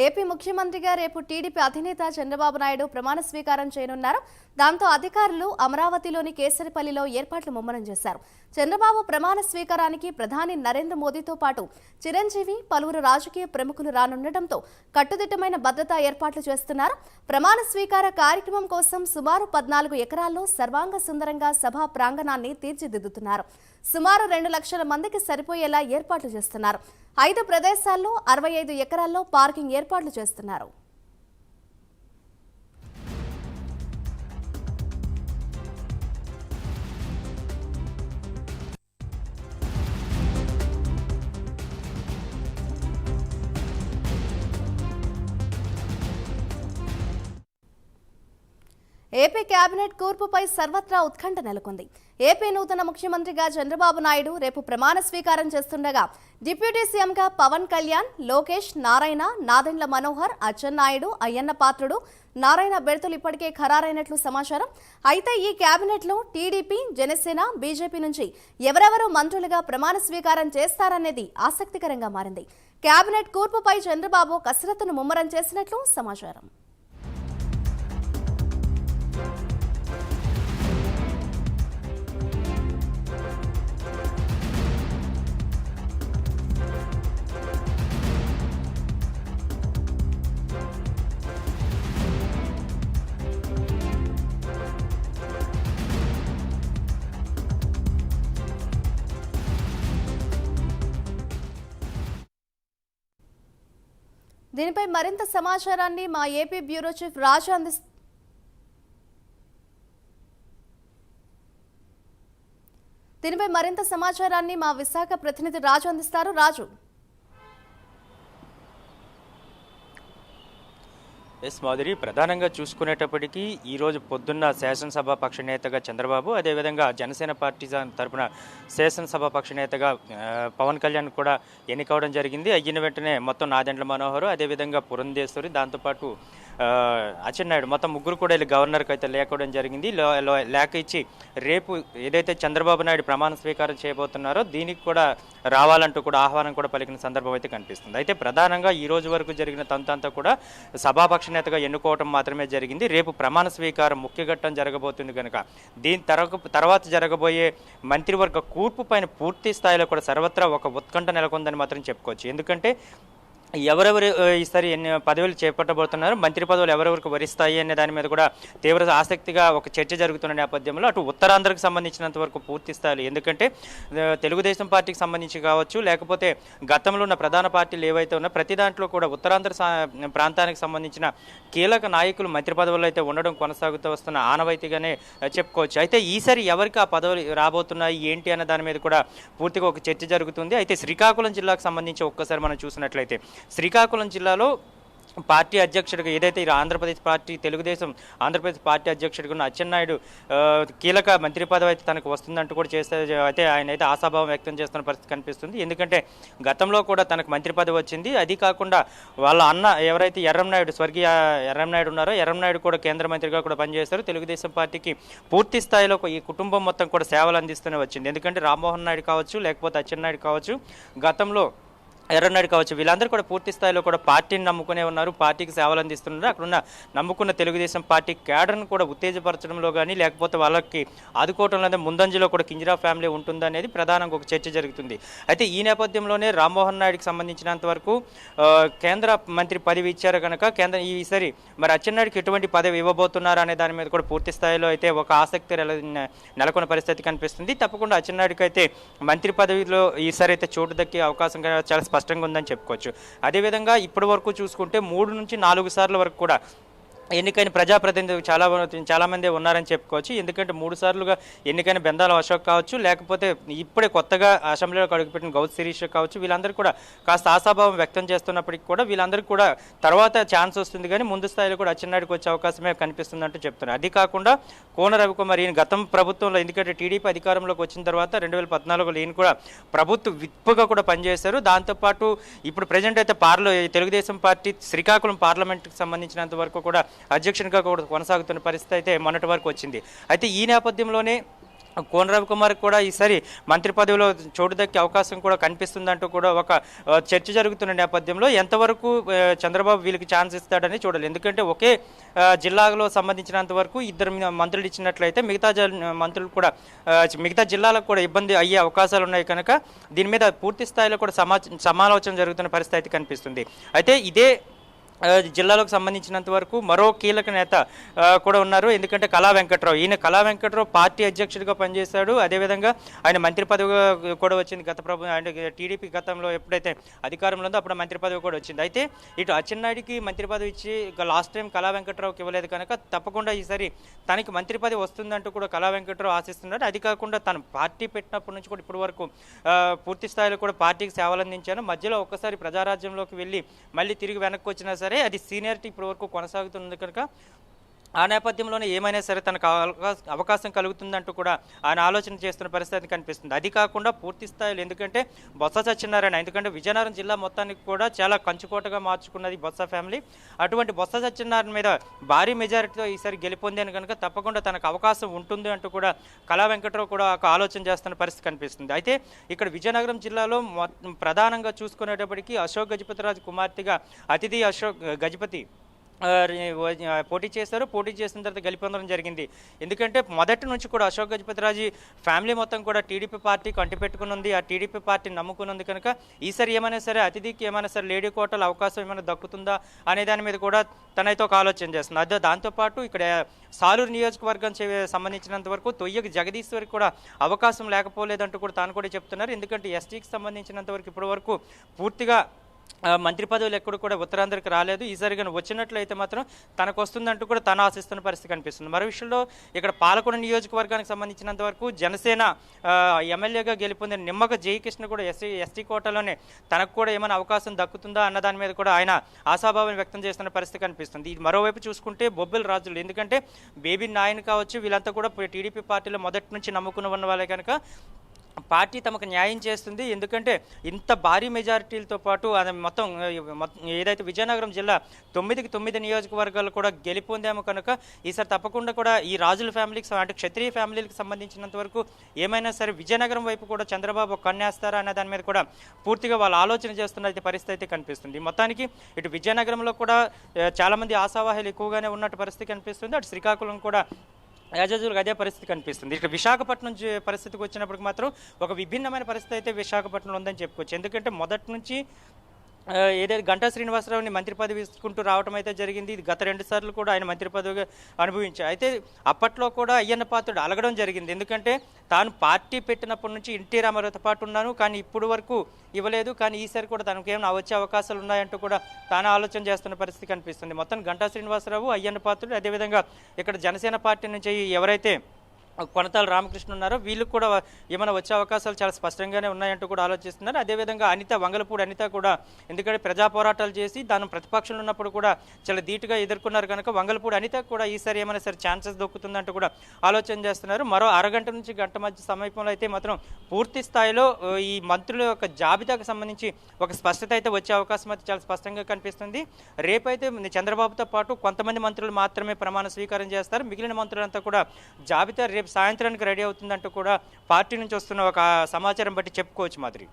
AP ముఖ్యమంత్రిగా రేపు TDP అధినేత చంద్రబాబు నాయుడు ప్రమాణ స్వీకారం చేయనున్నారు. దాంతో అధికారులు అమరావతిలోని కేసరిపల్లిలో ఏర్పాట్లు ముమ్మరం చేశారు. చంద్రబాబు ప్రమాణ స్వీకారానికి ప్రధాని నరేంద్ర మోదీతో పాటు చిరంజీవి, పలువురు రాజకీయ ప్రముఖులు రానుండటంతో కట్టుదిట్టమైన భద్రతా ఏర్పాట్లు చేస్తున్నారు. ప్రమాణ స్వీకార కార్యక్రమం కోసం సుమారు 14 ఎకరాల్లో సర్వాంగ సుందరంగా సభా ప్రాంగణాన్ని తీర్చిదిద్దుతున్నారు. సుమారు 2 లక్షల మందికి సరిపోయేలా ఏర్పాట్లు చేస్తున్నారు. 5 ప్రదేశాల్లో 65 ఎకరాల్లో పార్కింగ్ ఏర్పాట్లు చేస్తున్నారు. ఏపీ కేబినెట్ కూర్పుపై సర్వత్రా ఉత్కంఠ నెలకొంది. ఏపీ నూతన ముఖ్యమంత్రిగా చంద్రబాబు నాయుడు రేపు ప్రమాణ స్వీకారం చేస్తుండగా డిప్యూటీ సీఎంగా పవన్ కళ్యాణ్, లోకేష్, నారాయణ, నాదెండ్ల మనోహర్, అచ్చెన్నాయుడు, అయ్యన్న పాత్రుడు, నారాయణ బెడతలు ఇప్పటికే ఖరారైనట్లు సమాచారం. అయితే ఈ కేబినెట్లో టీడీపీ, జనసేన, బీజేపీ నుంచి ఎవరెవరు మంత్రులుగా ప్రమాణ స్వీకారం చేస్తారనేది ఆసక్తికరంగా మారింది. కేబినెట్ కూర్పుపై చంద్రబాబు కసరత్తును ముమ్మరం చేసినట్లు సమాచారం. దీనిపై మరింత సమాచారాన్ని మా ఏపీ బ్యూరో చీఫ్ రాజు మా విశాఖ ప్రతినిధి రాజు అందిస్తారు. రాజు, మాధురి, ప్రధానంగా చూసుకునేటప్పటికీ ఈరోజు పొద్దున్న శాసనసభ పక్ష నేతగా చంద్రబాబు, అదేవిధంగా జనసేన పార్టీ తరఫున శాసనసభ పక్ష నేతగా పవన్ కళ్యాణ్ కూడా ఎన్నికవడం జరిగింది. అయిన వెంటనే మొత్తం నాదెండ్ల మనోహర్, అదేవిధంగా పురంధేశ్వరి, దాంతోపాటు అచ్చెన్నాయుడు, మొత్తం ముగ్గురు కూడా వెళ్ళి గవర్నర్కి అయితే లేకపోవడం జరిగింది. లేఖ ఇచ్చి రేపు ఏదైతే చంద్రబాబు నాయుడు ప్రమాణ స్వీకారం చేయబోతున్నారో దీనికి కూడా రావాలంటూ కూడా ఆహ్వానం కూడా పలికిన సందర్భం అయితే కనిపిస్తుంది. అయితే ప్రధానంగా ఈ రోజు వరకు జరిగిన తంతంతా కూడా సభాపక్ష నేతగా ఎన్నుకోవడం మాత్రమే జరిగింది. రేపు ప్రమాణ స్వీకారం ముఖ్య ఘట్టం జరగబోతుంది కనుక దీని తర్వాత జరగబోయే మంత్రివర్గ కూర్పు పైన పూర్తి స్థాయిలో కూడా సర్వత్రా ఒక ఉత్కంఠ నెలకొందని మాత్రం చెప్పుకోవచ్చు. ఎందుకంటే ఎవరెవరు ఈసారి ఎన్ని పదవులు చేపట్టబోతున్నారు, మంత్రి పదవులు ఎవరెవరికి వరిస్తాయి అనే దాని మీద కూడా తీవ్ర ఆసక్తిగా ఒక చర్చ జరుగుతున్న నేపథ్యంలో అటు ఉత్తరాంధ్రకు సంబంధించినంత వరకు పూర్తి స్థాయిలో, ఎందుకంటే తెలుగుదేశం పార్టీకి సంబంధించి కావచ్చు, లేకపోతే గతంలో ఉన్న ప్రధాన పార్టీలు ఏవైతే ఉన్నా ప్రతి దాంట్లో కూడా ఉత్తరాంధ్ర ప్రాంతానికి సంబంధించిన కీలక నాయకులు మంత్రి పదవులు అయితే ఉండడం కొనసాగుతూ వస్తున్న ఆనవాయితీగానే చెప్పుకోవచ్చు. అయితే ఈసారి ఎవరికి ఆ పదవులు రాబోతున్నాయి ఏంటి అన్న దాని మీద కూడా పూర్తిగా ఒక చర్చ జరుగుతుంది. అయితే శ్రీకాకుళం జిల్లాకు సంబంధించి ఒక్కసారి మనం చూసినట్లయితే శ్రీకాకుళం జిల్లాలో పార్టీ అధ్యక్షుడిగా ఏదైతే తెలుగుదేశం ఆంధ్రప్రదేశ్ పార్టీ అధ్యక్షుడిగా ఉన్న అచ్చెన్నాయుడు కీలక మంత్రి పదవి అయితే తనకు వస్తుందంటూ కూడా అయితే ఆయన అయితే ఆశాభావం వ్యక్తం చేస్తున్న పరిస్థితి కనిపిస్తుంది. ఎందుకంటే గతంలో కూడా తనకు మంత్రి పదవి వచ్చింది. అది కాకుండా వాళ్ళ అన్న ఎవరైతే స్వర్గీయ ఎర్రంనాయుడు ఉన్నారో ఎర్రంనాయుడు కూడా కేంద్ర మంత్రిగా కూడా పనిచేస్తారు. తెలుగుదేశం పార్టీకి పూర్తి స్థాయిలో ఈ కుటుంబం మొత్తం కూడా సేవలు అందిస్తూనే వచ్చింది. ఎందుకంటే రామ్మోహన్ నాయుడు కావచ్చు, లేకపోతే అచ్చెన్నాయుడు కావచ్చు, గతంలో ఎర్రనాయుడు కావచ్చు, వీళ్ళందరూ కూడా పూర్తి స్థాయిలో కూడా పార్టీని నమ్ముకునే ఉన్నారు, పార్టీకి సేవలు అందిస్తున్నారు. అక్కడున్న నమ్ముకున్న తెలుగుదేశం పార్టీ క్యాడర్ను కూడా ఉత్తేజపరచడంలో కానీ లేకపోతే వాళ్ళకి ఆదుకోవడంలో ముందంజలో కూడా కింజరా ఫ్యామిలీ ఉంటుందనేది ప్రధానంగా ఒక చర్చ జరుగుతుంది. అయితే ఈ నేపథ్యంలోనే రామ్మోహన్ నాయుడుకి సంబంధించినంత వరకు కేంద్ర మంత్రి పదవి ఇచ్చారు కనుక ఈసారి మరి అచ్చెన్నాయుడికి ఎటువంటి పదవి ఇవ్వబోతున్నారు అనే దాని మీద కూడా పూర్తి స్థాయిలో అయితే ఒక ఆసక్తి నెలకొన్న పరిస్థితి కనిపిస్తుంది. తప్పకుండా అచ్చెన్నాయుడికి అయితే మంత్రి పదవిలో ఈసారి అయితే చోటు దక్కే అవకాశం చాలా స్పష్టంగా ఉందని చెప్పుకోవచ్చు. అదేవిధంగా ఇప్పటి వరకు చూసుకుంటే 3 నుంచి 4 సార్ల వరకు కూడా ఎన్నికైన ప్రజాప్రతినిధులు చాలామంది ఉన్నారని చెప్పుకోవచ్చు. ఎందుకంటే 3 సార్లుగా ఎన్నికైన బెందాల అశోక్ కావచ్చు, లేకపోతే ఇప్పుడే కొత్తగా అసెంబ్లీలోకి అడుగుపెట్టిన గౌత్ శిరీష్ కావచ్చు, వీళ్ళందరూ కూడా కాస్త ఆశాభావం వ్యక్తం చేస్తున్నప్పటికీ కూడా వీళ్ళందరికీ కూడా తర్వాత ఛాన్స్ వస్తుంది, కానీ ముందు స్థాయిలో కూడా అచ్చెన్నాయుడికి వచ్చే అవకాశమే కనిపిస్తుందంటూ చెప్తున్నారు. అది కాకుండా కోన రవికుమార్, ఈయన గతం ప్రభుత్వంలో, ఎందుకంటే టీడీపీ అధికారంలోకి వచ్చిన తర్వాత 2014లో ఈయన కూడా ప్రభుత్వ విప్గా కూడా పనిచేశారు. దాంతోపాటు ఇప్పుడు ప్రజెంట్ అయితే తెలుగుదేశం పార్టీ శ్రీకాకుళం పార్లమెంట్కి సంబంధించినంత వరకు కూడా అధ్యక్షునిగా కూడా కొనసాగుతున్న పరిస్థితి అయితే మొన్నటి వరకు వచ్చింది. అయితే ఈ నేపథ్యంలోనే కోన రవికుమార్ కూడా ఈసారి మంత్రి పదవిలో చోటు దక్కే అవకాశం కూడా కనిపిస్తుందంటూ కూడా ఒక చర్చ జరుగుతున్న నేపథ్యంలో ఎంతవరకు చంద్రబాబు వీళ్ళకి ఛాన్స్ ఇస్తాడని చూడాలి. ఎందుకంటే ఒకే జిల్లాలో సంబంధించినంత వరకు ఇద్దరు మంత్రులు ఇచ్చినట్లయితే మంత్రులు కూడా మిగతా జిల్లాలకు కూడా ఇబ్బంది అయ్యే అవకాశాలు ఉన్నాయి కనుక దీని మీద పూర్తి స్థాయిలో కూడా సమాలోచన జరుగుతున్న పరిస్థితి కనిపిస్తుంది. అయితే ఇదే జిల్లాలకు సంబంధించినంత వరకు మరో కీలక నేత కూడా ఉన్నారు. ఎందుకంటే కళా వెంకట్రావు, ఈయన కళా వెంకట్రావు పార్టీ అధ్యక్షుడిగా పనిచేశాడు. అదేవిధంగా ఆయన మంత్రి పదవి కూడా వచ్చింది. ఆయన టీడీపీ గతంలో ఎప్పుడైతే అధికారంలో ఉందో అప్పుడు మంత్రి పదవి కూడా వచ్చింది. అయితే ఇటు అచ్చెన్నాయుడికి మంత్రి పదవి ఇచ్చి లాస్ట్ టైం కళా వెంకట్రావుకి ఇవ్వలేదు కనుక తప్పకుండా ఈసారి తనకి మంత్రి పదవి వస్తుందంటూ కూడా కళా వెంకట్రావు ఆశిస్తున్నాడు. అది కాకుండా తను పార్టీ పెట్టినప్పటి నుంచి కూడా ఇప్పటి వరకు పూర్తి స్థాయిలో కూడా పార్టీకి సేవలు అందించాను. మధ్యలో ఒక్కసారి ప్రజారాజ్యంలోకి వెళ్ళి మళ్ళీ తిరిగి వెనక్కి వచ్చినా సరే అది సీనియారిటీ ఇప్పటి వరకు కొనసాగుతుంది కనుక ఆ నేపథ్యంలోనే ఏమైనా సరే తనకు అవకాశం కలుగుతుందంటూ కూడా ఆయన ఆలోచన చేస్తున్న పరిస్థితి కనిపిస్తుంది. అది కాకుండా పూర్తి స్థాయిలో ఎందుకంటే బొత్స సత్యనారాయణ, ఎందుకంటే విజయనగరం జిల్లా మొత్తానికి కూడా చాలా కంచుకోటగా మార్చుకున్నది బొత్స ఫ్యామిలీ. అటువంటి బొత్స సత్యనారాయణ మీద భారీ మెజారిటీతో ఈసారి గెలిపొందాను కనుక తప్పకుండా తనకు అవకాశం ఉంటుంది అంటూ కూడా కళా వెంకట్రావు కూడా ఒక ఆలోచన చేస్తున్న పరిస్థితి కనిపిస్తుంది. అయితే ఇక్కడ విజయనగరం జిల్లాలో ప్రధానంగా చూసుకునేటప్పటికీ అశోక్ గజపతిరాజు కుమార్తెగా అతిథి అశోక్ గజపతి పోటీ చేశారు. పోటీ చేసిన తర్వాత గెలుపొందడం జరిగింది. ఎందుకంటే మొదటి నుంచి కూడా అశోక్ గజపతిరాజు ఫ్యామిలీ మొత్తం కూడా టీడీపీ పార్టీకి అంటిపెట్టుకుని ఉంది. ఆ టీడీపీ పార్టీని నమ్ముకుని ఉంది కనుక ఈసారి ఏమైనా సరే అతిథికి ఏమైనా సరే లేడీ కోటల అవకాశం ఏమైనా దక్కుతుందా అనే దాని మీద కూడా తనైతే ఒక ఆలోచన చేస్తుంది. అదే దాంతోపాటు ఇక్కడ సాలూరు నియోజకవర్గం సంబంధించినంత వరకు తొయ్యకి జగదీశ్వరికి కూడా అవకాశం లేకపోలేదంటూ కూడా తాను కూడా చెప్తున్నారు. ఎందుకంటే ఎస్టీకి సంబంధించినంత వరకు ఇప్పటి వరకు పూర్తిగా మంత్రి పదవులు ఎక్కడ కూడా ఉత్తరాంధ్రకి రాలేదు. ఈసారి కానీ వచ్చినట్లయితే మాత్రం తనకు వస్తుందంటూ కూడా తను ఆశిస్తున్న పరిస్థితి కనిపిస్తుంది. మరో విషయంలో ఇక్కడ పాలకొండ నియోజకవర్గానికి సంబంధించినంత వరకు జనసేన ఎమ్మెల్యేగా గెలుపొందిన నిమ్మక జయకృష్ణ కూడా ఎస్టీ కోటాలోనే తనకు కూడా ఏమైనా అవకాశం దక్కుతుందా అన్న దాని మీద కూడా ఆయన ఆశాభావం వ్యక్తం చేస్తున్న పరిస్థితి కనిపిస్తుంది. మరోవైపు చూసుకుంటే బొబ్బిలి రాజులు, ఎందుకంటే బేబీ నాయన్ కావచ్చు వీళ్ళంతా కూడా టీడీపీ పార్టీలో మొదటి నుంచి నమ్ముకుని ఉన్న వాళ్ళే కనుక పార్టీ తమకు న్యాయం చేస్తుంది. ఎందుకంటే ఇంత భారీ మెజారిటీలతో పాటు అది మొత్తం ఏదైతే విజయనగరం జిల్లా 9 నియోజకవర్గాలు కూడా గెలుపొందాము కనుక ఈసారి తప్పకుండా కూడా ఈ రాజుల ఫ్యామిలీకి అంటే క్షత్రియ ఫ్యామిలీకి సంబంధించినంత వరకు ఏమైనా సరే విజయనగరం వైపు కూడా చంద్రబాబు కన్నేస్తారా అనే దాని మీద కూడా పూర్తిగా వాళ్ళు ఆలోచన చేస్తున్న పరిస్థితి అయితే కనిపిస్తుంది. మొత్తానికి ఇటు విజయనగరంలో కూడా చాలామంది ఆశావాహులు ఎక్కువగానే ఉన్నట్టు పరిస్థితి కనిపిస్తుంది. అటు శ్రీకాకుళం కూడా యాజజులకు అదే పరిస్థితి కనిపిస్తుంది. ఇక్కడ విశాఖపట్నం పరిస్థితికి వచ్చినప్పటికి మాత్రం ఒక విభిన్నమైన పరిస్థితి అయితే విశాఖపట్నంలో ఉందని చెప్పుకోవచ్చు. ఎందుకంటే మొదటి నుంచి ఏదైతే గంటా శ్రీనివాసరావుని మంత్రి పదవి తీసుకుంటూ రావడం అయితే జరిగింది. ఇది గత 2 సార్లు కూడా ఆయన మంత్రి పదవిగా అనుభవించారు. అయితే అప్పట్లో కూడా అయ్యన్న పాత్రుడు అలగడం జరిగింది. ఎందుకంటే తాను పార్టీ పెట్టినప్పటి నుంచి ఎన్టీ రామారావుతో పాటు ఉన్నాను కానీ ఇప్పుడు వరకు ఇవ్వలేదు, కానీ ఈసారి కూడా తనకు ఏమైనా వచ్చే అవకాశాలు ఉన్నాయంటూ కూడా తాను ఆలోచన చేస్తున్న పరిస్థితి కనిపిస్తుంది. మొత్తం గంటా శ్రీనివాసరావు, అయ్యన్న పాత్రుడు, అదేవిధంగా ఇక్కడ జనసేన పార్టీ నుంచి ఎవరైతే కొనతాల రామకృష్ణ ఉన్నారో వీళ్ళకి కూడా ఏమైనా వచ్చే అవకాశాలు చాలా స్పష్టంగానే ఉన్నాయంటూ కూడా ఆలోచిస్తున్నారు. అదేవిధంగా అనిత, వంగలపూడి అనిత కూడా, ఎందుకంటే ప్రజా పోరాటాలు చేసి దాని ప్రతిపక్షంలో ఉన్నప్పుడు కూడా చాలా ధీటుగా ఎదుర్కొన్నారు కనుక వంగలపూడి అనిత కూడా ఈసారి ఏమైనా సరే ఛాన్సెస్ దొక్కుతుందంటూ కూడా ఆలోచన చేస్తున్నారు. మరో అరగంట నుంచి గంట మధ్య సమీపంలో అయితే మాత్రం పూర్తి స్థాయిలో ఈ మంత్రుల యొక్క జాబితాకు సంబంధించి ఒక స్పష్టత అయితే వచ్చే అవకాశం అయితే చాలా స్పష్టంగా కనిపిస్తుంది. రేపైతే చంద్రబాబుతో పాటు కొంతమంది మంత్రులు మాత్రమే ప్రమాణ స్వీకారం చేస్తారు. మిగిలిన మంత్రులంతా కూడా జాబితా రేపు సాయంత్రానికి రెడీ అవుతుందంటూ కూడా పార్టీ నుంచి వస్తున్న ఒక సమాచారం బట్టి చెప్పుకోవచ్చు మాదిరి.